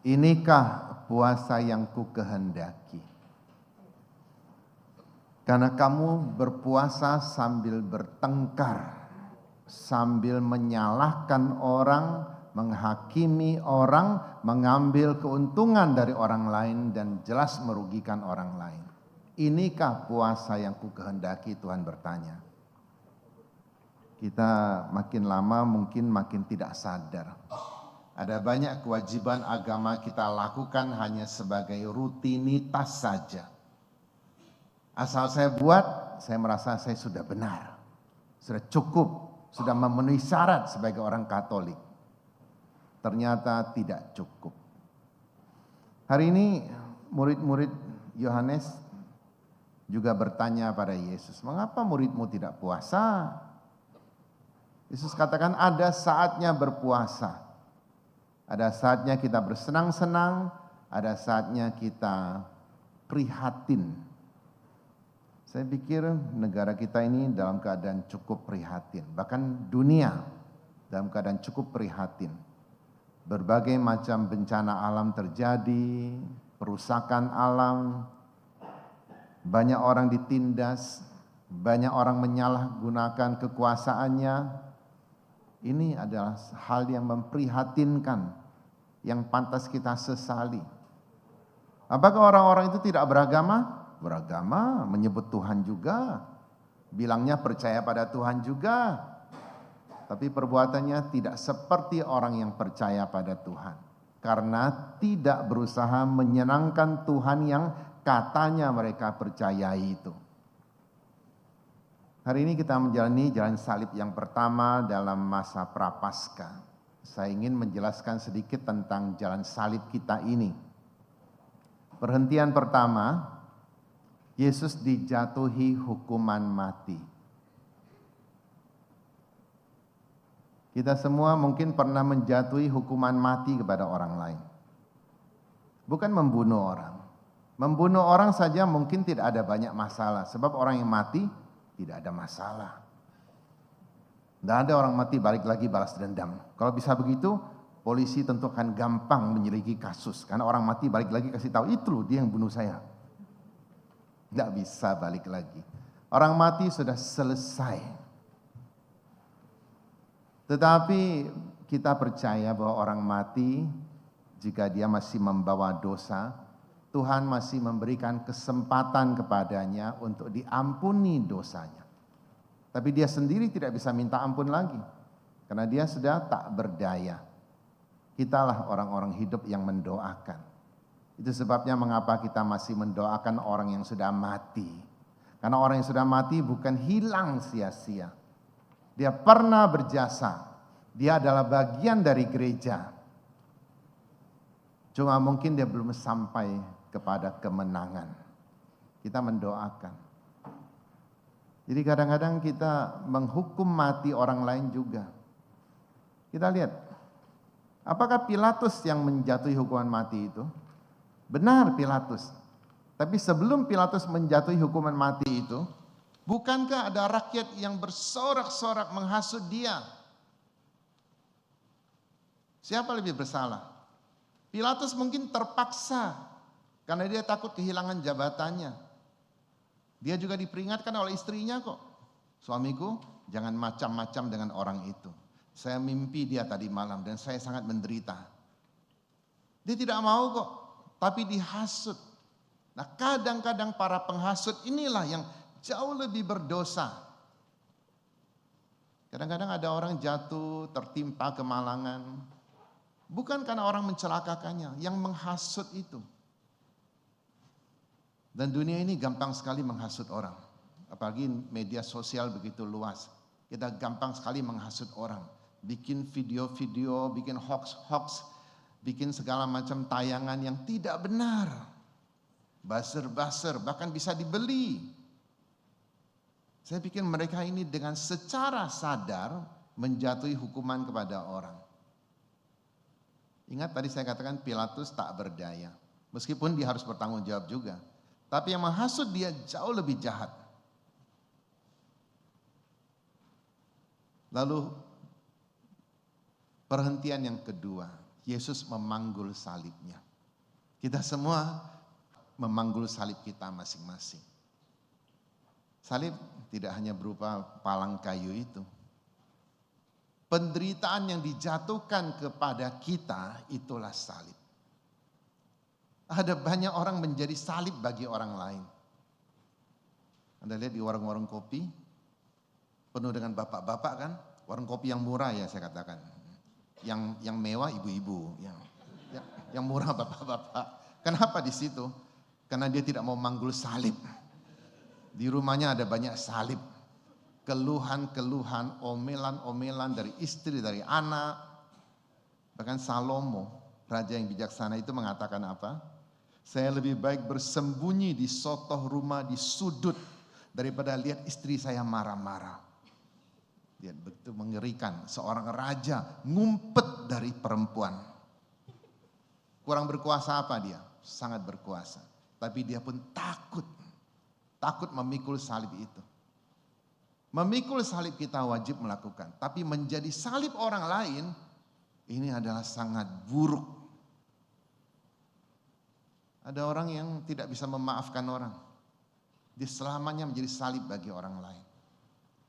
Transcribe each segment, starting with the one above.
Inikah puasa yang ku kehendaki? Karena kamu berpuasa sambil bertengkar, sambil menyalahkan orang, menghakimi orang, mengambil keuntungan dari orang lain dan jelas merugikan orang lain. Inikah puasa yang ku kehendaki? Tuhan bertanya. Kita makin lama mungkin makin tidak sadar. Ada banyak kewajiban agama kita lakukan hanya sebagai rutinitas saja. Asal saya buat, saya merasa saya sudah benar. Sudah cukup, sudah memenuhi syarat sebagai orang Katolik. Ternyata tidak cukup. Hari ini murid-murid Yohanes juga bertanya pada Yesus, mengapa muridmu tidak puasa? Yesus katakan ada saatnya berpuasa. Ada saatnya kita bersenang-senang, ada saatnya kita prihatin. Saya pikir negara kita ini dalam keadaan cukup prihatin. Bahkan dunia dalam keadaan cukup prihatin. Berbagai macam bencana alam terjadi, perusakan alam, banyak orang ditindas, banyak orang menyalahgunakan kekuasaannya. Ini adalah hal yang memprihatinkan, yang pantas kita sesali. Apakah orang-orang itu tidak beragama? Beragama, menyebut Tuhan juga, bilangnya percaya pada Tuhan juga, tapi perbuatannya tidak seperti orang yang percaya pada Tuhan, karena tidak berusaha menyenangkan Tuhan yang katanya mereka percayai itu. Hari ini kita menjalani jalan salib yang pertama dalam masa Prapaskah. Saya ingin menjelaskan sedikit tentang jalan salib kita ini. Perhentian pertama, Yesus dijatuhi hukuman mati. Kita semua mungkin pernah menjatuhi hukuman mati kepada orang lain. Bukan membunuh orang. Membunuh orang saja mungkin tidak ada banyak masalah. Sebab orang yang mati tidak ada masalah. Tidak ada orang mati balik lagi balas dendam. Kalau bisa begitu, polisi tentu akan gampang menyelidiki kasus. Karena orang mati balik lagi kasih tahu, itu loh dia yang bunuh saya. Tidak bisa balik lagi. Orang mati sudah selesai. Tetapi kita percaya bahwa orang mati, jika dia masih membawa dosa, Tuhan masih memberikan kesempatan kepadanya untuk diampuni dosanya. Tapi dia sendiri tidak bisa minta ampun lagi. Karena dia sudah tak berdaya. Kitalah orang-orang hidup yang mendoakan. Itu sebabnya mengapa kita masih mendoakan orang yang sudah mati. Karena orang yang sudah mati bukan hilang sia-sia. Dia pernah berjasa. Dia adalah bagian dari gereja. Cuma mungkin dia belum sampai kepada kemenangan. Kita mendoakan. Jadi kadang-kadang kita menghukum mati orang lain juga. Kita lihat, apakah Pilatus yang menjatuhi hukuman mati itu? Benar Pilatus. Tapi sebelum Pilatus menjatuhi hukuman mati itu, bukankah ada rakyat yang bersorak-sorak menghasut dia? Siapa lebih bersalah? Pilatus mungkin terpaksa karena dia takut kehilangan jabatannya. Dia juga diperingatkan oleh istrinya kok. Suamiku, jangan macam-macam dengan orang itu. Saya mimpi dia tadi malam dan saya sangat menderita. Dia tidak mau kok, tapi dihasut. Nah, kadang-kadang para penghasut inilah yang jauh lebih berdosa. Kadang-kadang ada orang jatuh, tertimpa kemalangan. Bukan karena orang mencelakakannya, yang menghasut itu. Dan dunia ini gampang sekali menghasut orang. Apalagi media sosial begitu luas. Kita gampang sekali menghasut orang. Bikin video-video, bikin hoax-hoax, bikin segala macam tayangan yang tidak benar. Buzzer-buzzer, bahkan bisa dibeli. Saya pikir mereka ini dengan secara sadar menjatuhi hukuman kepada orang. Ingat tadi saya katakan Pilatus tak berdaya. Meskipun dia harus bertanggung jawab juga. Tapi yang menghasut dia jauh lebih jahat. Lalu perhentian yang kedua. Yesus memanggul salibnya. Kita semua memanggul salib kita masing-masing. Salib tidak hanya berupa palang kayu itu. Penderitaan yang dijatuhkan kepada kita itulah salib. Ada banyak orang menjadi salib bagi orang lain. Anda lihat di warung-warung kopi, penuh dengan bapak-bapak kan. Warung kopi yang murah ya saya katakan. Yang mewah ibu-ibu, yang murah bapak-bapak. Kenapa di situ? Karena dia tidak mau manggul salib. Di rumahnya ada banyak salib. Keluhan-keluhan, omelan-omelan dari istri, dari anak. Bahkan Salomo, raja yang bijaksana itu mengatakan apa? Saya lebih baik bersembunyi di sotoh rumah di sudut daripada lihat istri saya marah-marah. Dia begitu mengerikan, seorang raja ngumpet dari perempuan. Kurang berkuasa apa dia? Sangat berkuasa. Tapi dia pun takut memikul salib itu. Memikul salib kita wajib melakukan, tapi menjadi salib orang lain ini adalah sangat buruk. Ada orang yang tidak bisa memaafkan orang. Dia selamanya menjadi salib bagi orang lain.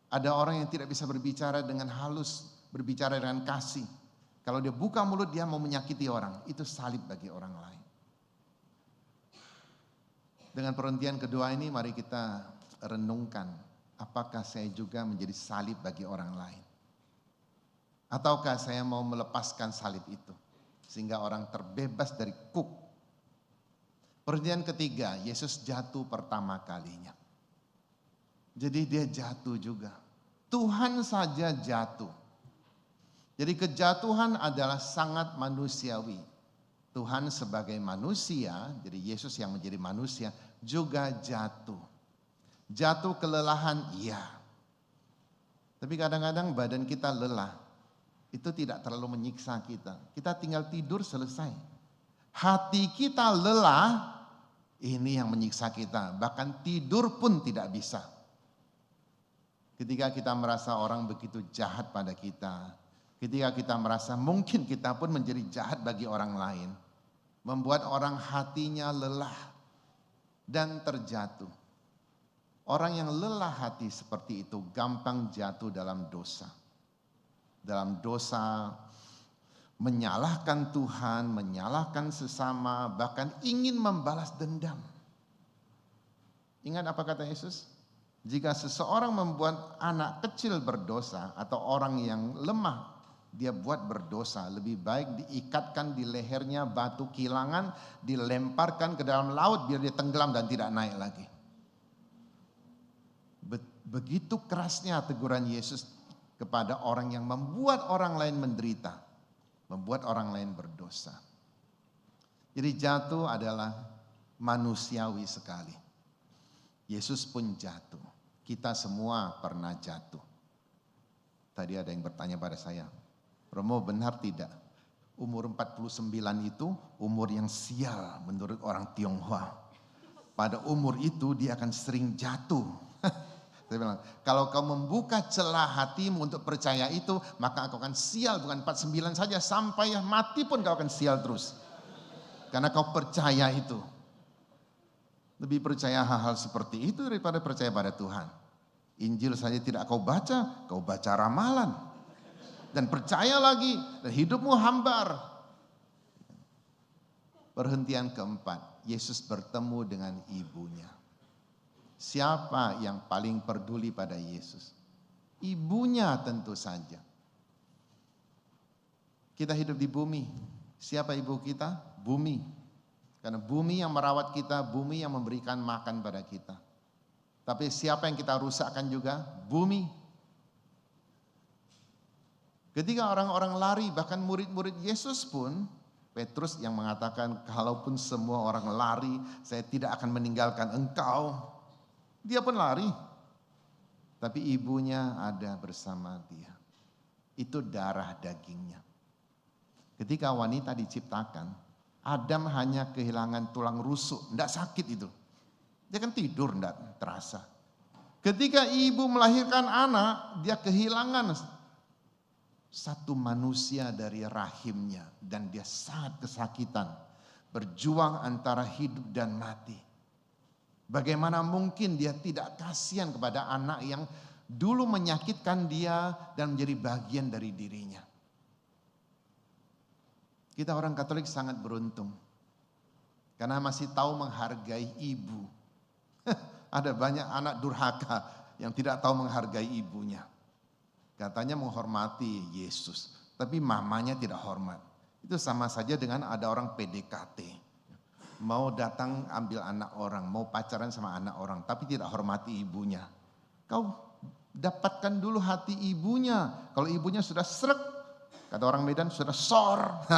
Ada orang yang tidak bisa berbicara dengan halus, berbicara dengan kasih. Kalau dia buka mulut dia mau menyakiti orang, itu salib bagi orang lain. Dengan perhentian kedua ini mari kita renungkan. Apakah saya juga menjadi salib bagi orang lain? Ataukah saya mau melepaskan salib itu? Sehingga orang terbebas dari kuk. Perhentian ketiga, Yesus jatuh pertama kalinya. Jadi dia jatuh juga. Tuhan saja jatuh. Jadi kejatuhan adalah sangat manusiawi. Tuhan sebagai manusia, jadi Yesus yang menjadi manusia juga jatuh. Jatuh kelelahan, iya. Tapi kadang-kadang badan kita lelah. Itu tidak terlalu menyiksa kita. Kita tinggal tidur selesai. Hati kita lelah, ini yang menyiksa kita. Bahkan tidur pun tidak bisa. Ketika kita merasa orang begitu jahat pada kita. Ketika kita merasa mungkin kita pun menjadi jahat bagi orang lain. Membuat orang hatinya lelah dan terjatuh. Orang yang lelah hati seperti itu gampang jatuh dalam dosa. Dalam dosa, menyalahkan Tuhan, menyalahkan sesama, bahkan ingin membalas dendam. Ingat apa kata Yesus? Jika seseorang membuat anak kecil berdosa atau orang yang lemah, dia buat berdosa, lebih baik diikatkan di lehernya batu kilangan, dilemparkan ke dalam laut biar dia tenggelam dan tidak naik lagi. Begitu kerasnya teguran Yesus kepada orang yang membuat orang lain menderita, membuat orang lain berdosa. Jadi jatuh adalah manusiawi sekali. Yesus pun jatuh. Kita semua pernah jatuh. Tadi ada yang bertanya pada saya, Romo benar tidak? Umur 49 itu umur yang sial menurut orang Tionghoa. Pada umur itu dia akan sering jatuh. Saya bilang, kalau kau membuka celah hatimu untuk percaya itu, maka kau akan sial, bukan 49 saja, sampai mati pun kau akan sial terus. Karena kau percaya itu. Lebih percaya hal-hal seperti itu daripada percaya pada Tuhan. Injil saja tidak kau baca ramalan. Dan percaya lagi, dan hidupmu hambar. Perhentian keempat, Yesus bertemu dengan ibunya. Siapa yang paling peduli pada Yesus? Ibunya tentu saja. Kita hidup di bumi. Siapa ibu kita? Bumi. Karena bumi yang merawat kita, bumi yang memberikan makan pada kita. Tapi siapa yang kita rusakkan juga? Bumi. Ketika orang-orang lari, bahkan murid-murid Yesus pun, Petrus yang mengatakan, kalaupun semua orang lari, saya tidak akan meninggalkan engkau. Dia pun lari, tapi ibunya ada bersama dia. Itu darah dagingnya. Ketika wanita diciptakan, Adam hanya kehilangan tulang rusuk, tidak sakit itu. Dia kan tidur, tidak terasa. Ketika ibu melahirkan anak, dia kehilangan satu manusia dari rahimnya dan dia sangat kesakitan, berjuang antara hidup dan mati. Bagaimana mungkin dia tidak kasihan kepada anak yang dulu menyakitkan dia dan menjadi bagian dari dirinya. Kita orang Katolik sangat beruntung karena masih tahu menghargai ibu. Ada banyak anak durhaka yang tidak tahu menghargai ibunya. Katanya menghormati Yesus, tapi mamanya tidak hormat. Itu sama saja dengan ada orang PDKT. Mau datang ambil anak orang, mau pacaran sama anak orang, tapi tidak hormati ibunya. Kau dapatkan dulu hati ibunya. Kalau ibunya sudah srek, kata orang Medan sudah sor.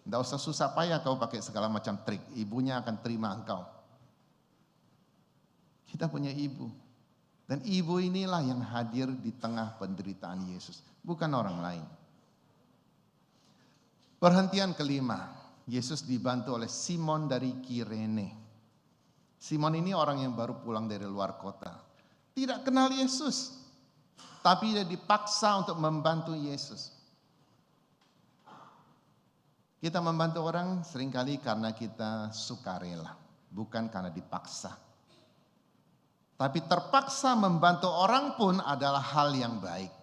Tidak usah susah payah kau pakai segala macam trik. Ibunya akan terima engkau. Kita punya ibu. Dan ibu inilah yang hadir di tengah penderitaan Yesus. Bukan orang lain. Perhentian kelima. Yesus dibantu oleh Simon dari Kirene. Simon ini orang yang baru pulang dari luar kota. Tidak kenal Yesus. Tapi dia dipaksa untuk membantu Yesus. Kita membantu orang seringkali karena kita sukarela. Bukan karena dipaksa. Tapi terpaksa membantu orang pun adalah hal yang baik.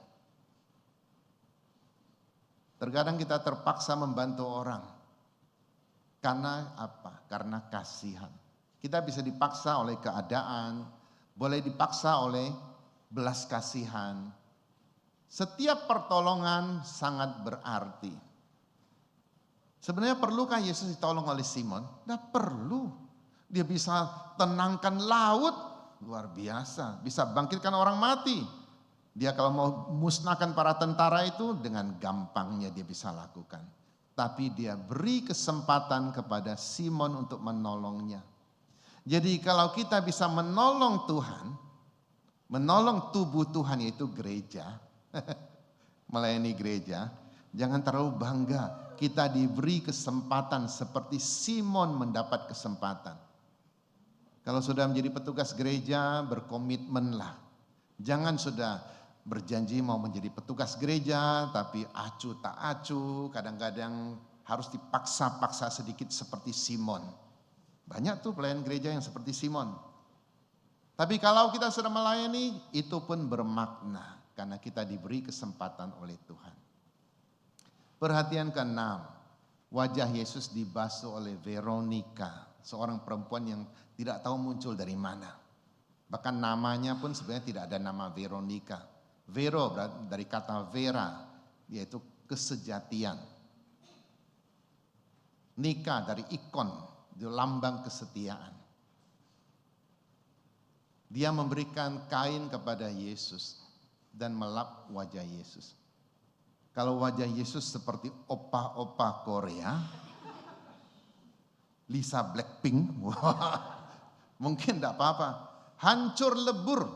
Terkadang kita terpaksa membantu orang. Karena apa? Karena kasihan. Kita bisa dipaksa oleh keadaan, boleh dipaksa oleh belas kasihan. Setiap pertolongan sangat berarti. Sebenarnya perlukah Yesus ditolong oleh Simon? Tidak perlu. Dia bisa tenangkan laut. Luar biasa, bisa bangkitkan orang mati. Dia kalau mau musnahkan para tentara itu dengan gampangnya dia bisa lakukan. Tapi dia beri kesempatan kepada Simon untuk menolongnya. Jadi kalau kita bisa menolong Tuhan, menolong tubuh Tuhan yaitu gereja, melayani gereja, jangan terlalu bangga. Kita diberi kesempatan seperti Simon mendapat kesempatan. Kalau sudah menjadi petugas gereja, berkomitmenlah. Jangan sudah berjanji mau menjadi petugas gereja, tapi acuh tak acuh, kadang-kadang harus dipaksa-paksa sedikit seperti Simon. Banyak tuh pelayan gereja yang seperti Simon. Tapi kalau kita sudah melayani, itu pun bermakna, karena kita diberi kesempatan oleh Tuhan. Perhatian ke-6, wajah Yesus dibasuh oleh Veronica, seorang perempuan yang tidak tahu muncul dari mana. Bahkan namanya pun sebenarnya tidak ada nama Veronica. Vero dari kata vera, yaitu kesejatian. Nika dari ikon, itu lambang kesetiaan. Dia memberikan kain kepada Yesus dan melap wajah Yesus. Kalau wajah Yesus seperti opa-opa Korea, Lisa Blackpink, mungkin tidak apa-apa. Hancur lebur,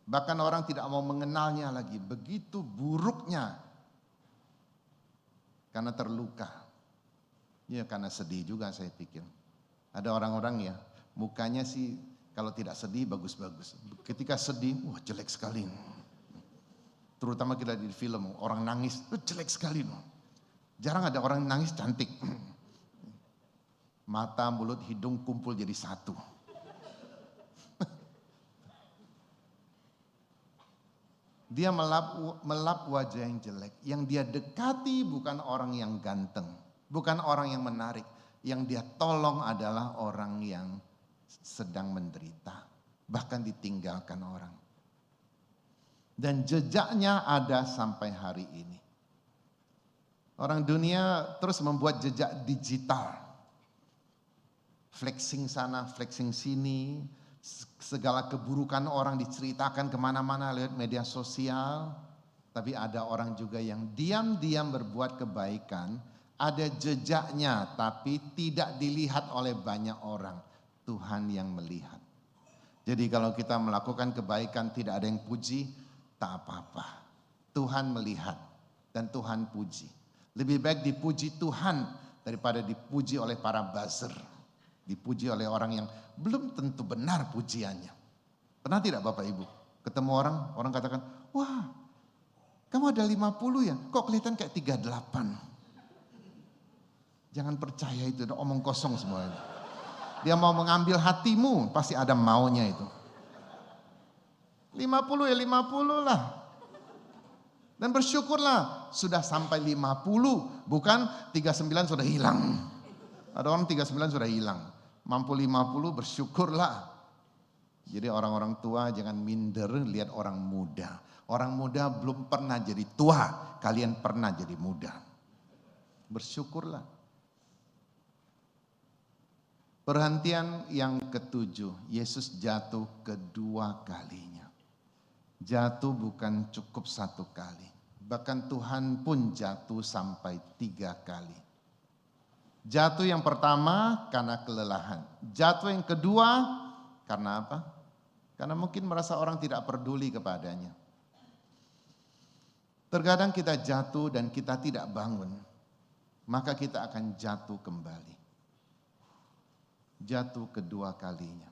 bahkan orang tidak mau mengenalnya lagi. Begitu buruknya, karena terluka. Ya karena sedih juga saya pikir. Ada orang-orang ya, mukanya sih kalau tidak sedih bagus-bagus. Ketika sedih, wah jelek sekali. Terutama kita di film, orang nangis, jelek sekali. Jarang ada orang nangis cantik. Mata, mulut, hidung kumpul jadi satu. Dia melap wajah yang jelek. Yang dia dekati bukan orang yang ganteng. Bukan orang yang menarik. Yang dia tolong adalah orang yang sedang menderita. Bahkan ditinggalkan orang. Dan jejaknya ada sampai hari ini. Orang dunia terus membuat jejak digital. Flexing sana, flexing sini. Segala keburukan orang diceritakan kemana-mana lewat media sosial. Tapi ada orang juga yang diam-diam berbuat kebaikan. Ada jejaknya tapi tidak dilihat oleh banyak orang. Tuhan yang melihat. Jadi kalau kita melakukan kebaikan tidak ada yang puji, tak apa-apa. Tuhan melihat dan Tuhan puji. Lebih baik dipuji Tuhan daripada dipuji oleh para buzzer. Dipuji oleh orang yang belum tentu benar pujiannya. Pernah tidak Bapak Ibu ketemu orang katakan, wah Kamu ada 50 ya? Kok kelihatan kayak 38? Jangan percaya itu, omong kosong semuanya. Dia mau mengambil hatimu, pasti ada maunya itu. 50 ya 50 lah. Dan bersyukurlah sudah sampai 50, bukan 39 sudah hilang. Ada orang 39 sudah hilang. Mampu 50 bersyukurlah. Jadi orang-orang tua jangan minder lihat orang muda. Orang muda belum pernah jadi tua, kalian pernah jadi muda. Bersyukurlah. Perhentian yang ketujuh, Yesus jatuh kedua kalinya. Jatuh bukan cukup satu kali. Bahkan Tuhan pun jatuh sampai 3 kali. Jatuh yang pertama karena kelelahan. Jatuh yang kedua karena apa? Karena mungkin merasa orang tidak peduli kepadanya. Terkadang kita jatuh dan kita tidak bangun. Maka kita akan jatuh kembali. Jatuh kedua kalinya.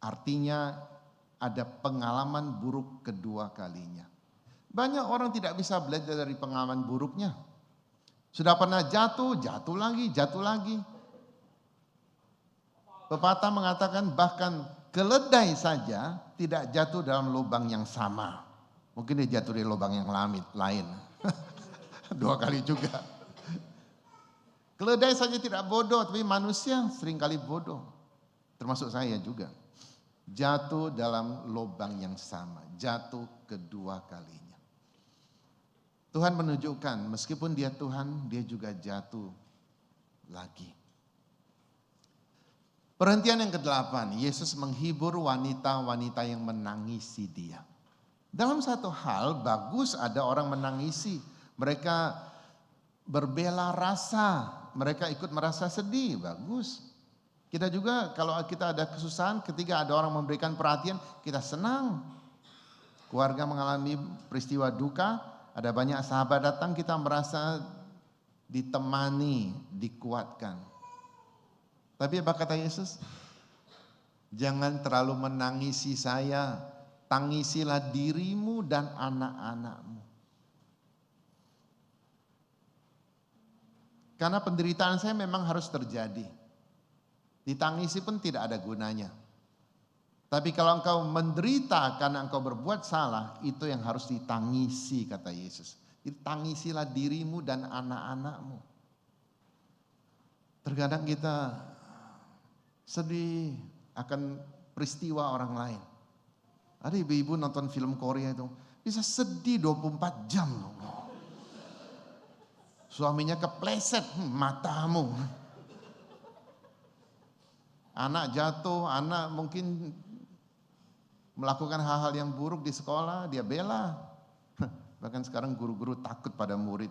Artinya ada pengalaman buruk kedua kalinya. Banyak orang tidak bisa belajar dari pengalaman buruknya. Sudah pernah jatuh, jatuh lagi, jatuh lagi. Pepatah mengatakan bahkan keledai saja tidak jatuh dalam lubang yang sama. Mungkin dia jatuh di lubang yang lain. 2 kali juga. Keledai saja tidak bodoh, tapi manusia seringkali bodoh. Termasuk saya juga. Jatuh dalam lubang yang sama, jatuh kedua kalinya. Tuhan menunjukkan meskipun dia Tuhan, dia juga jatuh lagi. Perhentian yang ke-8, Yesus menghibur wanita-wanita yang menangisi dia. Dalam satu hal bagus ada orang menangisi, mereka berbela rasa, mereka ikut merasa sedih, bagus. Kita juga kalau kita ada kesusahan ketika ada orang memberikan perhatian, kita senang. Keluarga mengalami peristiwa duka, ada banyak sahabat datang, kita merasa ditemani, dikuatkan. Tapi apa kata Yesus? Jangan terlalu menangisi saya, tangisilah dirimu dan anak-anakmu. Karena penderitaan saya memang harus terjadi. Ditangisi pun tidak ada gunanya. Tapi kalau engkau menderita karena engkau berbuat salah, itu yang harus ditangisi kata Yesus. Tangisilah dirimu dan anak-anakmu. Terkadang kita sedih akan peristiwa orang lain. Ada ibu-ibu nonton film Korea itu, bisa sedih 24 jam. Suaminya kepleset, matamu. Anak jatuh, anak mungkin melakukan hal-hal yang buruk di sekolah, dia bela. Bahkan sekarang guru-guru takut pada murid.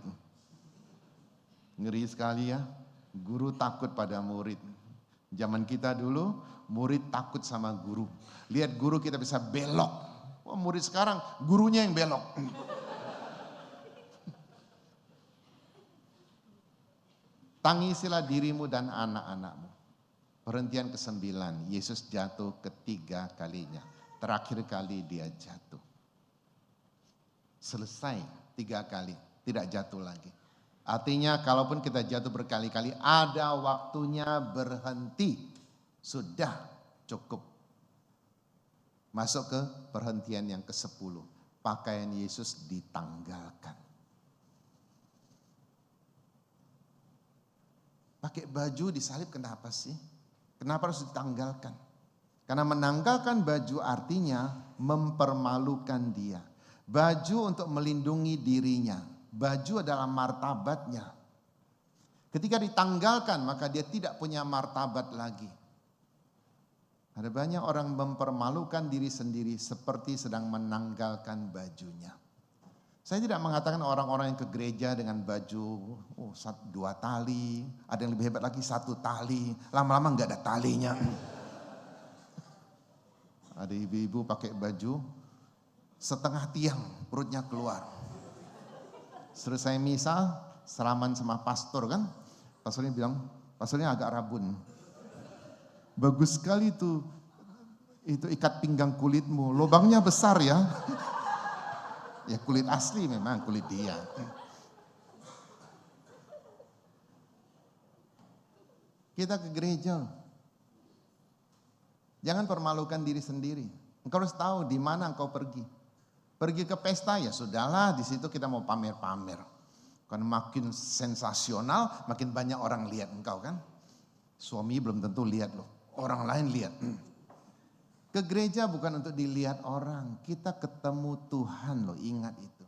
Ngeri sekali ya, guru takut pada murid. Zaman kita dulu, murid takut sama guru. Lihat guru kita bisa belok. Wah, murid sekarang, gurunya yang belok. Tangisilah dirimu dan anak-anakmu. Perhentian ke-9, Yesus jatuh ketiga kalinya. Terakhir kali dia jatuh. Selesai 3 kali, tidak jatuh lagi. Artinya kalaupun kita jatuh berkali-kali, ada waktunya berhenti. Sudah cukup. Masuk ke perhentian yang ke-10. Pakaian Yesus ditanggalkan. Pakai baju disalib kenapa sih? Kenapa harus ditanggalkan? Karena menanggalkan baju artinya mempermalukan dia. Baju untuk melindungi dirinya. Baju adalah martabatnya. Ketika ditanggalkan maka dia tidak punya martabat lagi. Ada banyak orang mempermalukan diri sendiri seperti sedang menanggalkan bajunya. Saya tidak mengatakan orang-orang yang ke gereja dengan baju 2 tali, ada yang lebih hebat lagi 1 tali, lama-lama enggak ada talinya. Ada ibu-ibu pakai baju setengah tiang, perutnya keluar. Selesai misa, seraman sama pastor kan, pastornya bilang, pastornya agak rabun. Bagus sekali itu ikat pinggang kulitmu, lubangnya besar ya. Ya kulit asli memang, kulit dia. Kita ke gereja. Jangan permalukan diri sendiri. Engkau harus tahu di mana engkau pergi. Pergi ke pesta ya sudahlah, di situ kita mau pamer-pamer. Karena makin sensasional, makin banyak orang lihat engkau kan. Suami belum tentu lihat loh, orang lain lihat. Ke gereja bukan untuk dilihat orang, kita ketemu Tuhan loh, ingat itu.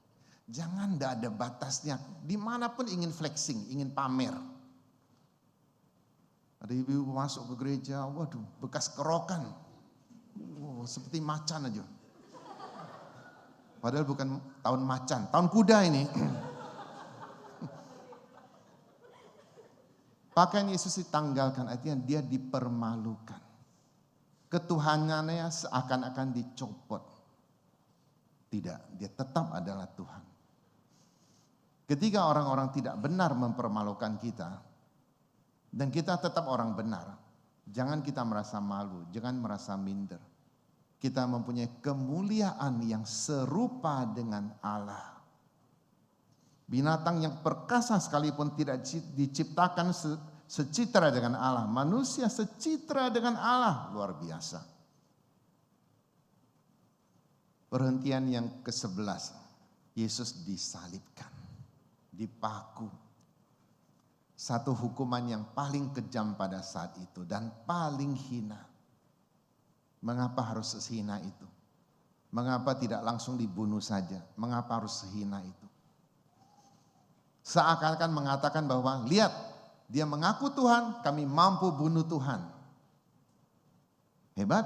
Jangan tidak ada batasnya, dimanapun ingin flexing, ingin pamer. Ada ibu-ibu masuk ke gereja, waduh bekas kerokan, seperti macan aja. Padahal bukan tahun macan, tahun kuda ini. Pakaian Yesus ditanggalkan, artinya dia dipermalukan. Ketuhanannya seakan-akan dicopot. Tidak, dia tetap adalah Tuhan. Ketika orang-orang tidak benar mempermalukan kita, dan kita tetap orang benar, jangan kita merasa malu, jangan merasa minder. Kita mempunyai kemuliaan yang serupa dengan Allah. Binatang yang perkasa sekalipun tidak diciptakan secitra dengan Allah. Manusia secitra dengan Allah, luar biasa. Perhentian yang ke-11, Yesus disalibkan, dipaku. Satu hukuman yang paling kejam pada saat itu dan paling hina. Mengapa harus sehina itu? Mengapa tidak langsung dibunuh saja? Mengapa harus sehina itu? Seakan-akan mengatakan bahwa lihat, dia mengaku Tuhan, kami mampu bunuh Tuhan. Hebat?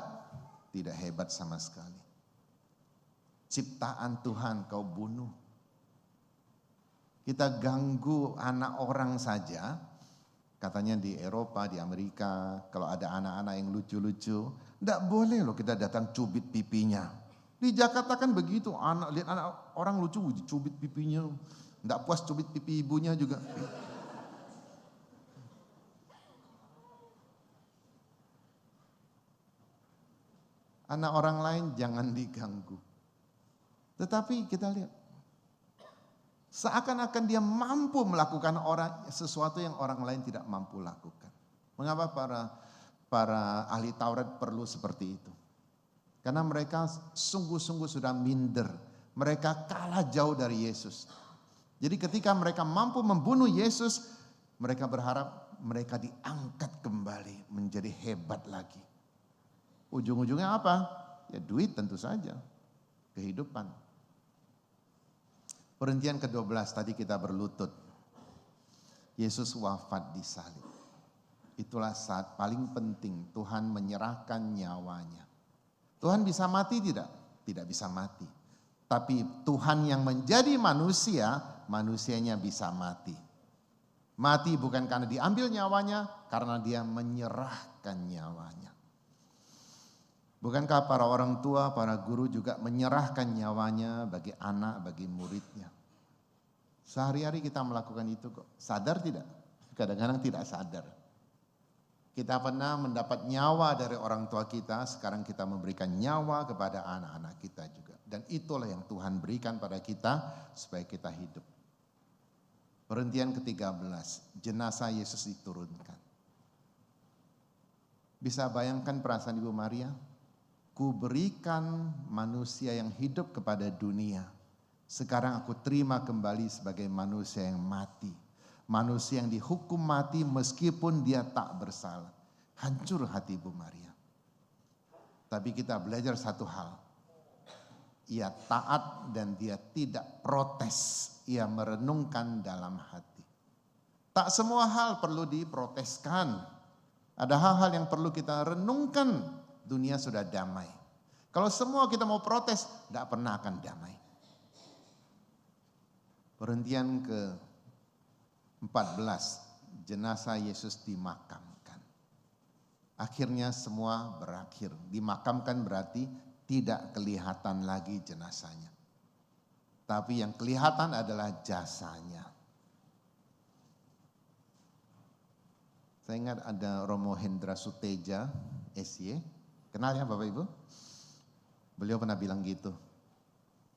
Tidak hebat sama sekali. Ciptaan Tuhan kau bunuh. Kita ganggu anak orang saja, katanya di Eropa, di Amerika, kalau ada anak-anak yang lucu-lucu, tidak boleh loh kita datang cubit pipinya. Di Jakarta kan begitu, lihat anak orang lucu, cubit pipinya, tidak puas cubit pipi ibunya juga. Anak orang lain jangan diganggu. Tetapi kita lihat, seakan-akan dia mampu melakukan sesuatu yang orang lain tidak mampu lakukan. Mengapa para ahli Taurat perlu seperti itu? Karena mereka sungguh-sungguh sudah minder. Mereka kalah jauh dari Yesus. Jadi ketika mereka mampu membunuh Yesus, mereka berharap mereka diangkat kembali menjadi hebat lagi. Ujung-ujungnya apa? Ya duit tentu saja. Kehidupan. Perhentian ke-12 tadi kita berlutut. Yesus wafat di salib. Itulah saat paling penting Tuhan menyerahkan nyawanya. Tuhan bisa mati tidak? Tidak bisa mati. Tapi Tuhan yang menjadi manusia, manusianya bisa mati. Mati bukan karena diambil nyawanya, karena dia menyerahkan nyawanya. Bukankah para orang tua, para guru juga menyerahkan nyawanya bagi anak, bagi muridnya? Sehari-hari kita melakukan itu kok. Sadar tidak? Kadang-kadang tidak sadar. Kita pernah mendapat nyawa dari orang tua kita, sekarang kita memberikan nyawa kepada anak-anak kita juga. Dan itulah yang Tuhan berikan pada kita supaya kita hidup. Perhentian ke-13, jenazah Yesus diturunkan. Bisa bayangkan perasaan Ibu Maria? Ku berikan manusia yang hidup kepada dunia. Sekarang aku terima kembali sebagai manusia yang mati. Manusia yang dihukum mati meskipun dia tak bersalah. Hancur hati Ibu Maria. Tapi kita belajar satu hal. Ia taat dan dia tidak protes. Ia merenungkan dalam hati. Tak semua hal perlu diproteskan. Ada hal-hal yang perlu kita renungkan. Dunia sudah damai. Kalau semua kita mau protes, tidak pernah akan damai. Perhentian ke-14, jenazah Yesus dimakamkan. Akhirnya semua berakhir. Dimakamkan berarti tidak kelihatan lagi jenazahnya. Tapi yang kelihatan adalah jasanya. Saya ingat ada Romo Hendra Suteja, SY. Kenal ya Bapak Ibu? Beliau pernah bilang gitu.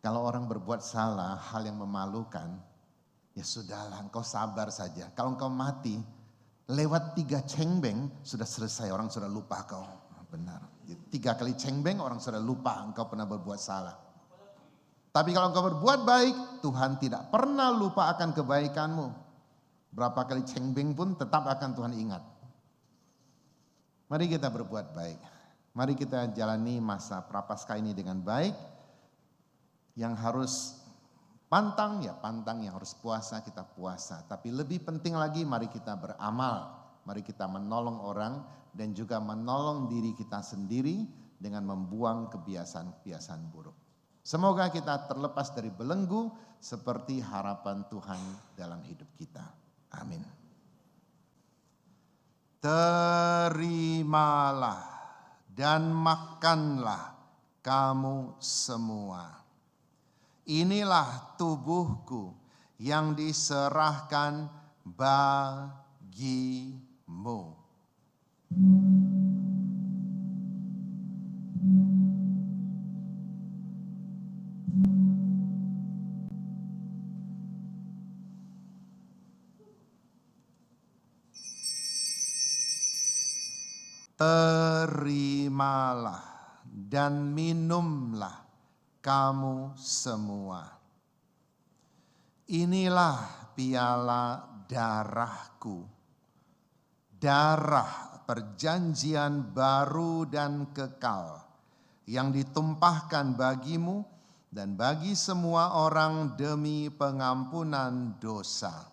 Kalau orang berbuat salah, hal yang memalukan, ya sudahlah, engkau sabar saja. Kalau engkau mati, lewat 3 cengbeng, sudah selesai, orang sudah lupa kau. Benar. 3 kali cengbeng, orang sudah lupa engkau pernah berbuat salah. Tapi kalau engkau berbuat baik, Tuhan tidak pernah lupa akan kebaikanmu. Berapa kali cengbeng pun tetap akan Tuhan ingat. Mari kita berbuat baik. Mari kita jalani masa Prapaskah ini dengan baik. Yang harus pantang, ya pantang. Yang harus puasa, kita puasa. Tapi lebih penting lagi, mari kita beramal. Mari kita menolong orang dan juga menolong diri kita sendiri dengan membuang kebiasaan-kebiasaan buruk. Semoga kita terlepas dari belenggu seperti harapan Tuhan dalam hidup kita. Amin. Terimalah dan makanlah kamu semua. Inilah tubuhku yang diserahkan bagimu. Terimalah dan minumlah kamu semua. Inilah piala darahku, darah perjanjian baru dan kekal yang ditumpahkan bagimu dan bagi semua orang demi pengampunan dosa.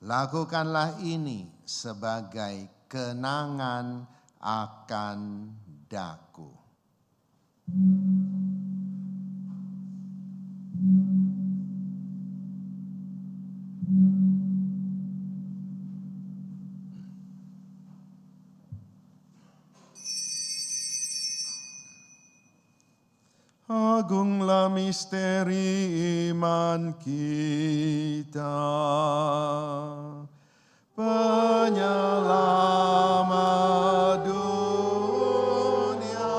Lakukanlah ini sebagai kenangan akan daku. Agunglah misteri iman kita, penyelamat dunia,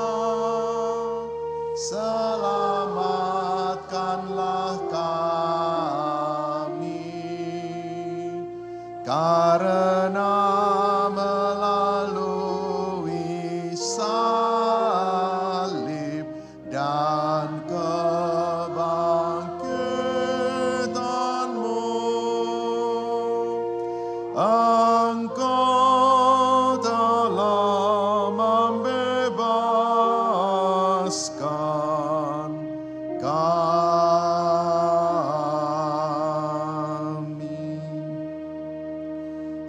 selamatkanlah kami, karena melalui salib dan kebangkitanmu, Engkau